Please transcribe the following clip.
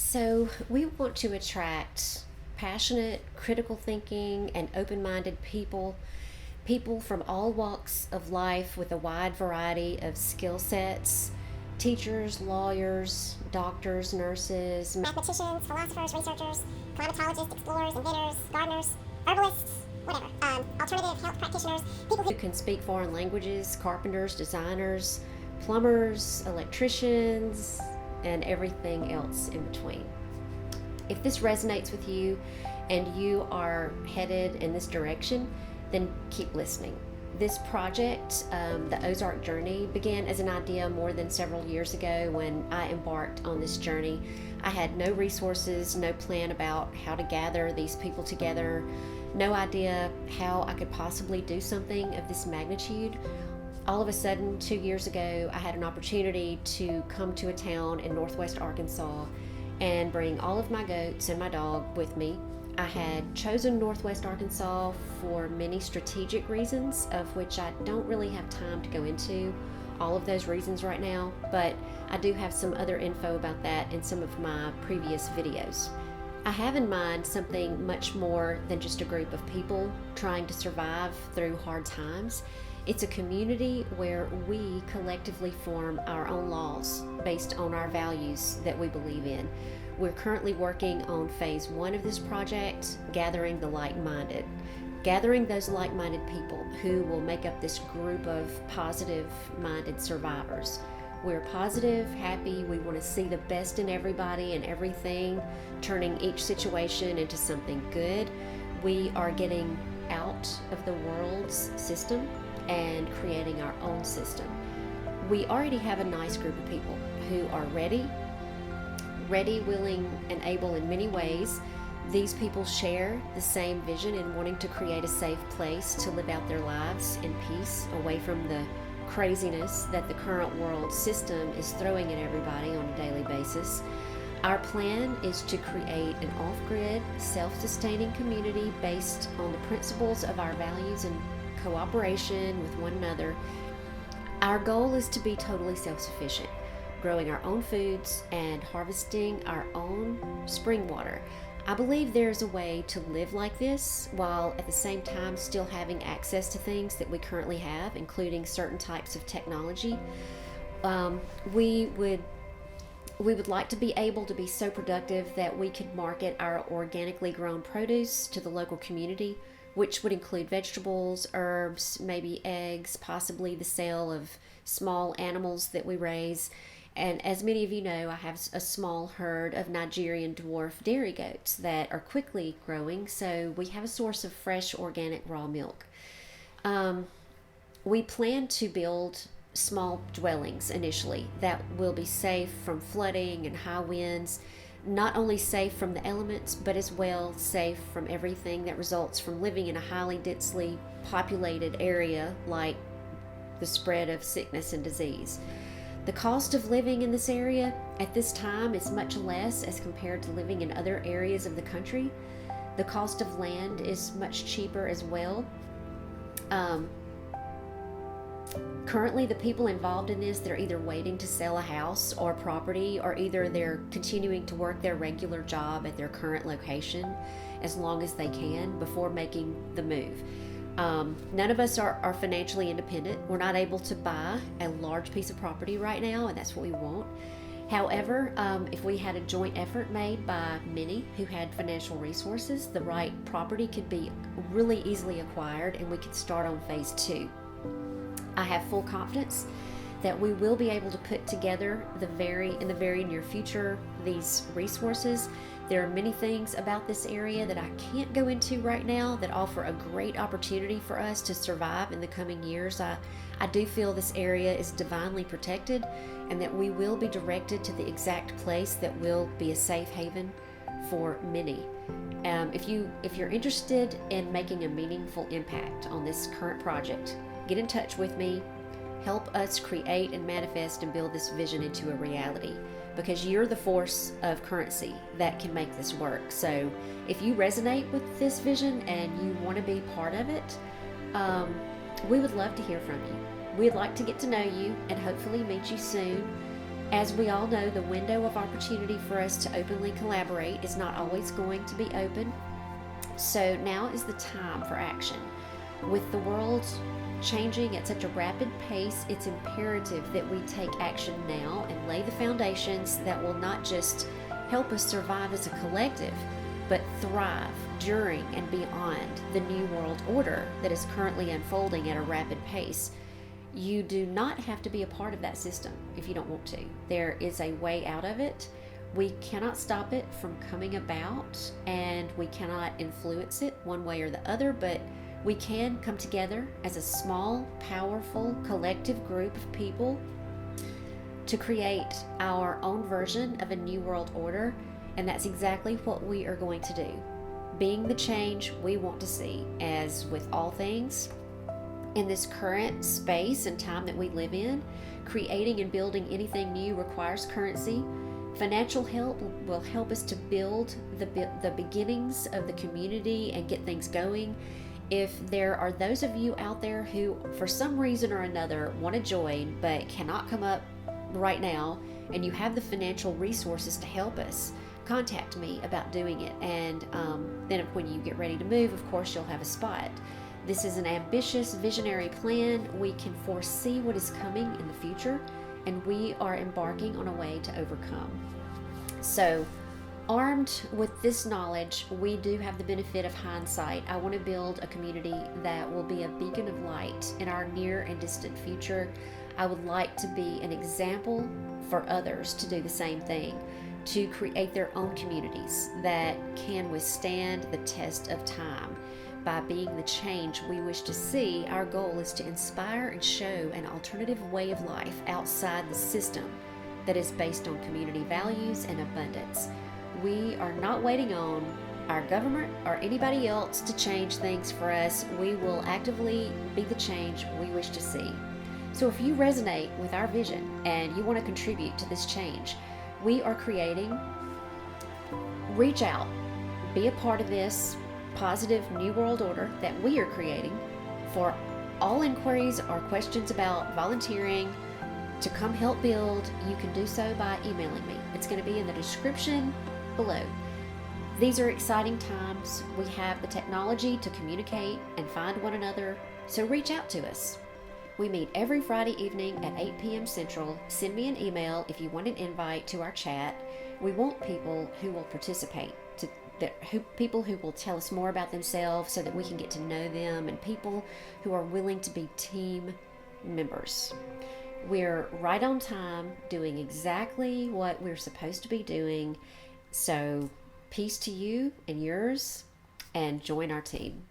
So, we want to attract passionate, critical thinking, and open minded people from all walks of life with a wide variety of skill sets: teachers, lawyers, doctors, nurses, mathematicians, philosophers, researchers, climatologists, explorers, inventors, gardeners, herbalists, whatever. Alternative health practitioners, people who who can speak foreign languages, carpenters, designers, plumbers, electricians, and everything else in between. If this resonates with you and you are headed in this direction, then keep listening. This project, the Ozark Journey, began as an idea more than several years ago when I embarked on this journey. I had no resources, no plan about how to gather these people together, no idea how I could possibly do something of this magnitude. All of a sudden, 2 years ago, I had an opportunity to come to a town in northwest Arkansas and bring all of my goats and my dog with me. I had chosen northwest Arkansas for many strategic reasons, of which I don't really have time to go into all of those reasons right now, but I do have some other info about that in some of my previous videos. I have in mind something much more than just a group of people trying to survive through hard times. It's a community where we collectively form our own laws based on our values that we believe in. We're currently working on phase 1 of this project, gathering the like-minded. Gathering those like-minded people who will make up this group of positive-minded survivors. We're positive, happy, we want to see the best in everybody and everything, turning each situation into something good. We are getting out of the world's system and creating our own system. We already have a nice group of people who are ready, willing, and able in many ways. These people share the same vision in wanting to create a safe place to live out their lives in peace, away from the craziness that the current world system is throwing at everybody on a daily basis. Our plan is to create an off-grid, self-sustaining community based on the principles of our values and cooperation with one another. Our goal is to be totally self-sufficient, growing our own foods and harvesting our own spring water. I believe there's a way to live like this while at the same time still having access to things that we currently have, including certain types of technology. We would like to be able to be so productive that we could market our organically grown produce to the local community, which would include vegetables, herbs, maybe eggs, possibly the sale of small animals that we raise. And as many of you know, I have a small herd of Nigerian dwarf dairy goats that are quickly growing, so we have a source of fresh organic raw milk. We plan to build small dwellings initially that will be safe from flooding and high winds, not only safe from the elements, but as well safe from everything that results from living in a highly densely populated area, like the spread of sickness and disease. The cost of living in this area at this time is much less as compared to living in other areas of the country. The cost of land is much cheaper as well. Currently, the people involved in this, they're either waiting to sell a house or property, or either they're continuing to work their regular job at their current location as long as they can before making the move. None of us are financially independent. We're not able to buy a large piece of property right now, and that's what we want. However, if we had a joint effort made by many who had financial resources, the right property could be really easily acquired, and we could start on phase 2. I have full confidence that we will be able to put together in the very near future these resources. There are many things about this area that I can't go into right now that offer a great opportunity for us to survive in the coming years. I do feel this area is divinely protected and that we will be directed to the exact place that will be a safe haven for many. If you're interested in making a meaningful impact on this current project, get in touch with me. Help us create and manifest and build this vision into a reality, because you're the force of currency that can make this work. So if you resonate with this vision and you want to be part of it, we would love to hear from you. We'd like to get to know you and hopefully meet you soon. As we all know, the window of opportunity for us to openly collaborate is not always going to be open. So now is the time for action. With the world changing at such a rapid pace, it's imperative that we take action now and lay the foundations that will not just help us survive as a collective, but thrive during and beyond the new world order that is currently unfolding at a rapid pace. You do not have to be a part of that system if you don't want to. There is a way out of it. We cannot stop it from coming about, and we cannot influence it one way or the other, but we can come together as a small, powerful, collective group of people to create our own version of a new world order, and that's exactly what we are going to do. Being the change we want to see. As with all things, in this current space and time that we live in, creating and building anything new requires currency. Financial help will help us to build the beginnings of the community and get things going. If there are those of you out there who, for some reason or another, want to join but cannot come up right now, and you have the financial resources to help us, contact me about doing it. And then when you get ready to move, of course, you'll have a spot. This is an ambitious, visionary plan. We can foresee what is coming in the future, and we are embarking on a way to overcome. So, armed with this knowledge, we do have the benefit of hindsight. I want to build a community that will be a beacon of light in our near and distant future. I would like to be an example for others to do the same thing, to create their own communities that can withstand the test of time. By being the change we wish to see, our goal is to inspire and show an alternative way of life outside the system that is based on community values and abundance. We are not waiting on our government or anybody else to change things for us. We will actively be the change we wish to see. So if you resonate with our vision and you want to contribute to this change we are creating, reach out, be a part of this positive new world order that we are creating. For all inquiries or questions about volunteering to come help build, you can do so by emailing me. It's going to be in the description below. These are exciting times. We have the technology to communicate and find one another, so reach out to us. We meet every Friday evening at 8 p.m. Central. Send me an email if you want an invite to our chat. We want people who will participate, people who will tell us more about themselves so that we can get to know them, and people who are willing to be team members. We're right on time, doing exactly what we're supposed to be doing. So peace to you and yours, and join our team.